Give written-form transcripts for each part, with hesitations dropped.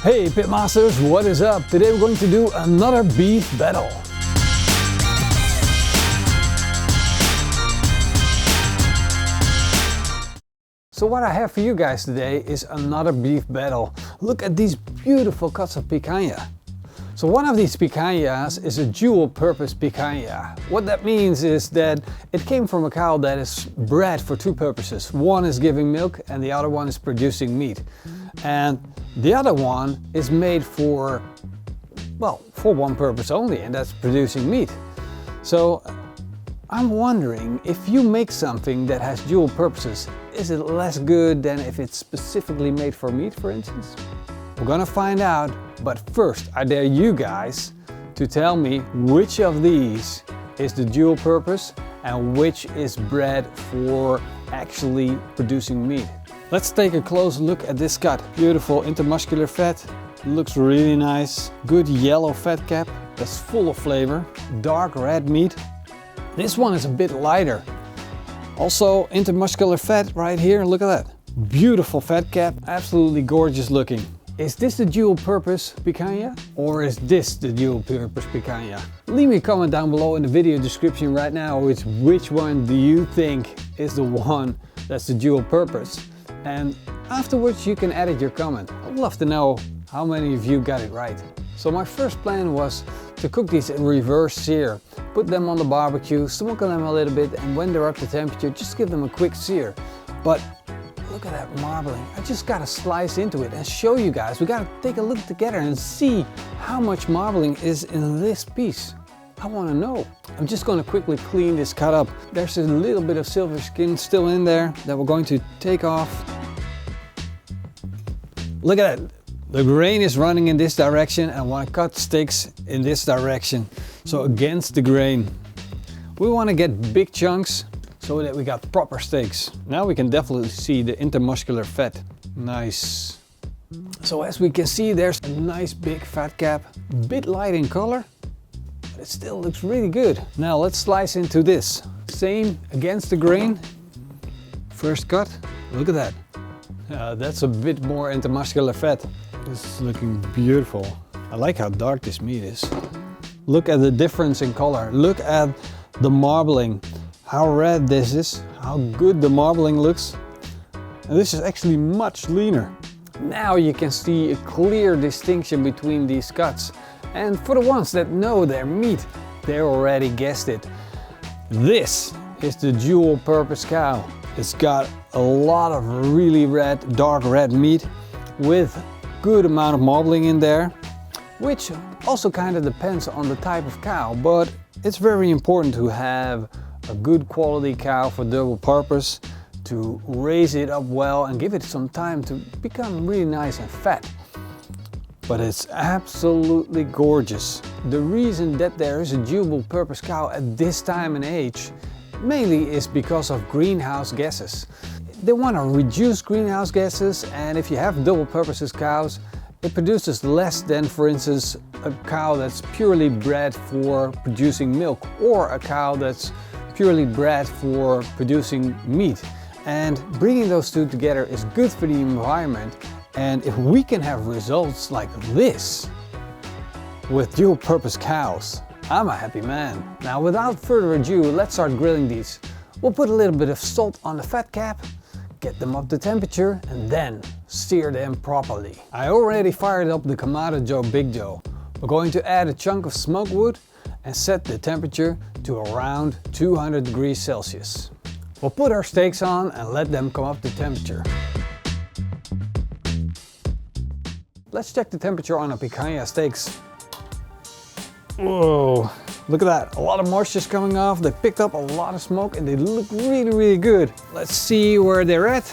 Hey Pitmasters, what is up? Today we're going to do another beef battle. So what I have for you guys today is another beef battle. Look at these beautiful cuts of picanha. So one of these picanhas is a dual purpose picanha. What that means is that it came from a cow that is bred for two purposes. One is giving milk and the other one is producing meat. And the other one is made for, well, for one purpose only, and that's producing meat. So I'm wondering, if you make something that has dual purposes, is it less good than if it's specifically made for meat, for instance? We're gonna find out, but first I dare you guys to tell me which of these is the dual purpose and which is bred for actually producing meat. Let's take a close look at this cut. Beautiful intermuscular fat, looks really nice. Good yellow fat cap, that's full of flavor. Dark red meat. This one is a bit lighter. Also intermuscular fat right here, look at that. Beautiful fat cap, absolutely gorgeous looking. Is this the dual purpose picanha or is this the dual purpose picanha? Leave me a comment down below in the video description right now which one do you think is the one that's the dual purpose. And afterwards you can edit your comment. I'd love to know how many of you got it right. So my first plan was to cook these in reverse sear. Put them on the barbecue, smoke them a little bit, and when they're up to temperature, just give them a quick sear. But look at that marbling. I just gotta slice into it and show you guys. We gotta take a look together and see how much marbling is in this piece. I wanna know. I'm just gonna quickly clean this cut up. There's a little bit of silver skin still in there that we're going to take off. Look at that. The grain is running in this direction and I want to cut steaks in this direction. So against the grain. We want to get big chunks so that we got proper steaks. Now we can definitely see the intermuscular fat. Nice. So as we can see, there's a nice big fat cap. A bit light in color, but it still looks really good. Now let's slice into this. Same against the grain. First cut. Look at that. That's a bit more intermuscular fat. This is looking beautiful. I like how dark this meat is. Look at the difference in color. Look at the marbling. How red this is. How good the marbling looks. And this is actually much leaner. Now you can see a clear distinction between these cuts. And for the ones that know their meat, they already guessed it. This is the dual purpose cow. It's got a lot of really red, dark red meat with good amount of marbling in there, which also kind of depends on the type of cow, but it's very important to have a good quality cow for double purpose, to raise it up well and give it some time to become really nice and fat. But it's absolutely gorgeous. The reason that there is a dual purpose cow at this time and age mainly is because of greenhouse gases. They want to reduce greenhouse gases, and if you have double purposes cows, it produces less than, for instance, a cow that's purely bred for producing milk or a cow that's purely bred for producing meat. And bringing those two together is good for the environment. And if we can have results like this with dual purpose cows, I'm a happy man. Now without further ado, let's start grilling these. We'll put a little bit of salt on the fat cap, get them up to temperature, and then sear them properly. I already fired up the Kamado Joe Big Joe. We're going to add a chunk of smoke wood and set the temperature to around 200 degrees Celsius. We'll put our steaks on and let them come up to temperature. Let's check the temperature on our picanha steaks. Whoa, look at that. A lot of moisture's coming off. They picked up a lot of smoke and they look really, really good. Let's see where they're at.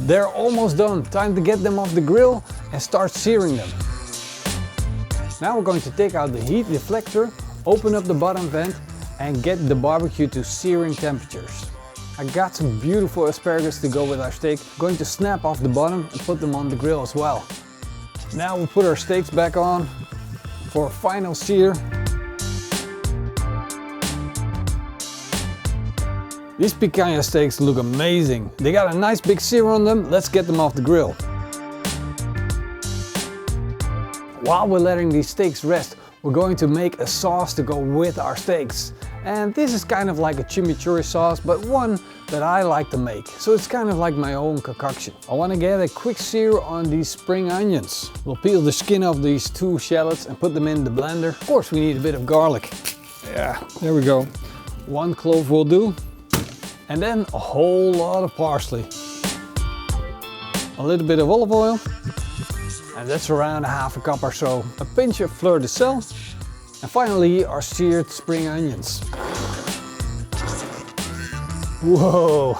They're almost done. Time to get them off the grill and start searing them. Now we're going to take out the heat deflector, open up the bottom vent and get the barbecue to searing temperatures. I got some beautiful asparagus to go with our steak. I'm going to snap off the bottom and put them on the grill as well. Now we'll put our steaks back on for a final sear. These picanha steaks look amazing. They got a nice big sear on them. Let's get them off the grill. While we're letting these steaks rest, we're going to make a sauce to go with our steaks. And this is kind of like a chimichurri sauce, but one that I like to make. So it's kind of like my own concoction. I want to get a quick sear on these spring onions. We'll peel the skin off these 2 shallots and put them in the blender. Of course we need a bit of garlic. Yeah, there we go. 1 clove will do. And then a whole lot of parsley. A little bit of olive oil. And that's around 1/2 cup or so. A pinch of fleur de sel. And finally our seared spring onions. Whoa!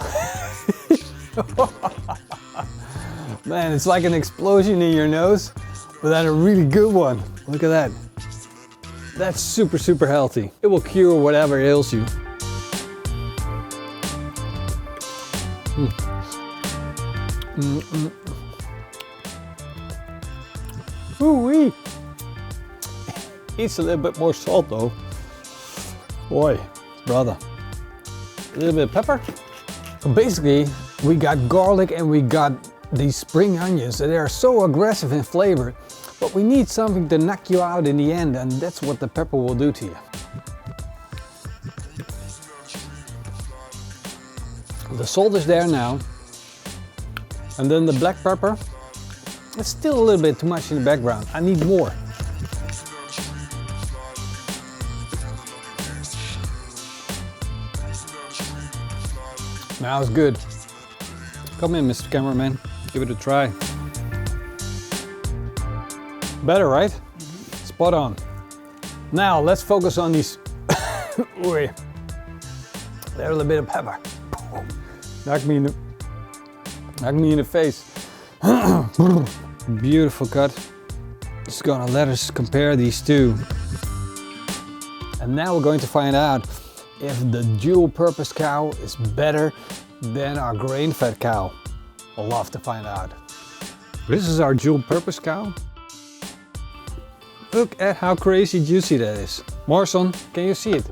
Man, it's like an explosion in your nose, but that's a really good one. Look at that. That's super, super healthy. It will cure whatever ails you. Ooh-wee! Eats a little bit more salt though. Boy, brother. A little bit of pepper. So basically, we got garlic and we got these spring onions. They are so aggressive in flavor, but we need something to knock you out in the end, and that's what the pepper will do to you. The salt is there now. And then the black pepper. It's still a little bit too much in the background. I need more. Now it's good. Come in, Mr. Cameraman. Give it a try. Better, right? Spot on. Now let's focus on these. There's a little bit of pepper. Knock me in the face. Beautiful cut. Just gonna let us compare these two. And now we're going to find out if the dual purpose cow is better than our grain fed cow. We'll love to find out. This is our dual purpose cow. Look at how crazy juicy that is. Morrison, can you see it?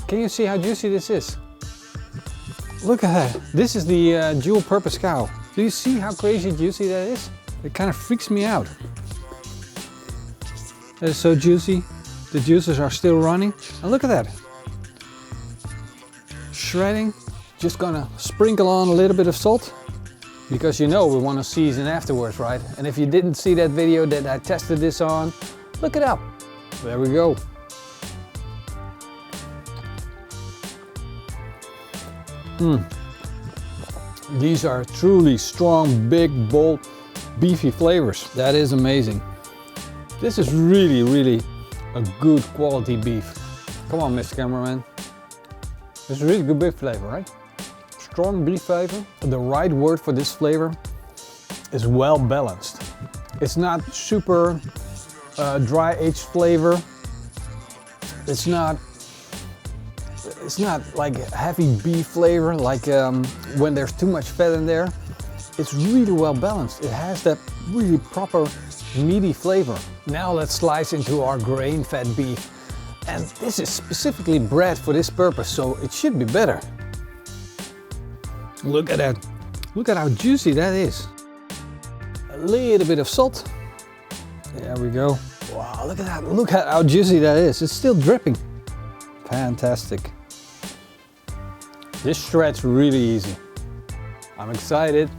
Can you see how juicy this is? Look at that. This is the dual purpose cow. Do you see how crazy juicy that is? It kind of freaks me out. That is so juicy. The juices are still running. And look at that. Shredding. Just gonna sprinkle on a little bit of salt. Because you know we want to season afterwards, right? And if you didn't see that video that I tested this on, look it up. There we go. These are truly strong, big, bold, beefy flavors. That is amazing. This is really, really a good quality beef. Come on, Mr. Cameraman. It's really good beef flavor, right? Strong beef flavor. The right word for this flavor is well balanced. It's not super dry aged flavor. It's not like heavy beef flavor, like when there's too much fat in there. It's really well balanced. It has that really proper meaty flavor. Now let's slice into our grain-fed beef. And this is specifically bred for this purpose, so it should be better. Look at that. Look at how juicy that is. A little bit of salt. There we go. Wow, look at that. Look at how juicy that is. It's still dripping. Fantastic. This shred's really easy. I'm excited.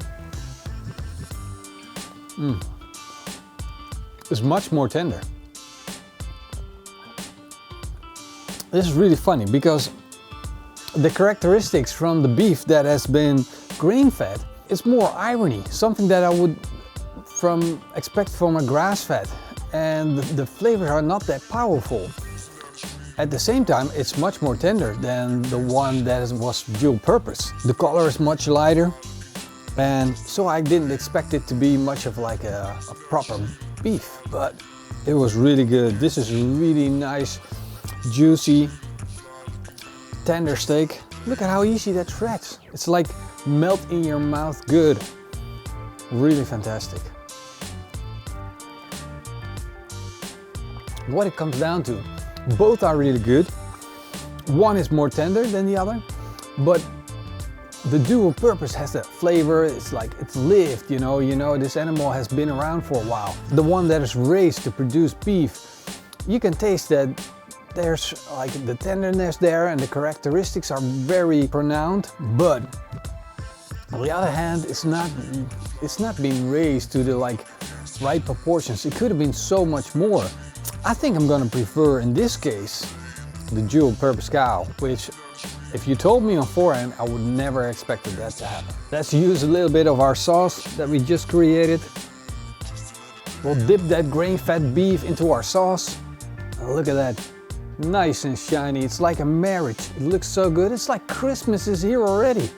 It's much more tender. This is really funny because the characteristics from the beef that has been grain-fed is more irony, something that I would expect from a grass-fed, and the flavors are not that powerful. At the same time, it's much more tender than the one that was dual purpose. The color is much lighter, and so I didn't expect it to be much of like a proper beef, but it was really good. This is a really nice, juicy, tender steak. Look at how easy that shreds. It's like melt in your mouth good. Really fantastic. What it comes down to, both are really good. One is more tender than the other, but The dual purpose has that flavor. It's like it's lived, you know, this animal has been around for a while. The one that is raised to produce beef, you can taste that there's like the tenderness there and the characteristics are very pronounced, but on the other hand, it's not being raised to the like right proportions. It could have been so much more. I think I'm gonna prefer in this case the dual purpose cow, which if you told me on forehand, I would never expected that to happen. Let's use a little bit of our sauce that we just created. We'll dip that grain-fed beef into our sauce. And look at that, nice and shiny. It's like a marriage. It looks so good. It's like Christmas is here already.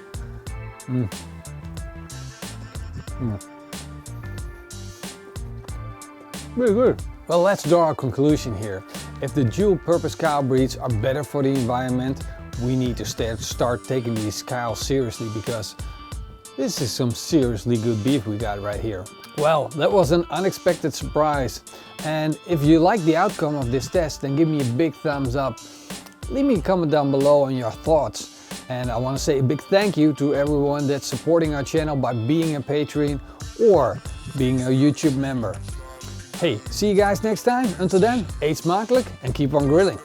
Very good. Well, let's draw a conclusion here. If the dual purpose cow breeds are better for the environment, we need to start taking these cows seriously, because this is some seriously good beef we got right here. Well, that was an unexpected surprise. And if you like the outcome of this test, then give me a big thumbs up. Leave me a comment down below on your thoughts. And I want to say a big thank you to everyone that's supporting our channel by being a Patreon or being a YouTube member. Hey, see you guys next time. Until then, eet smakelijk and keep on grilling.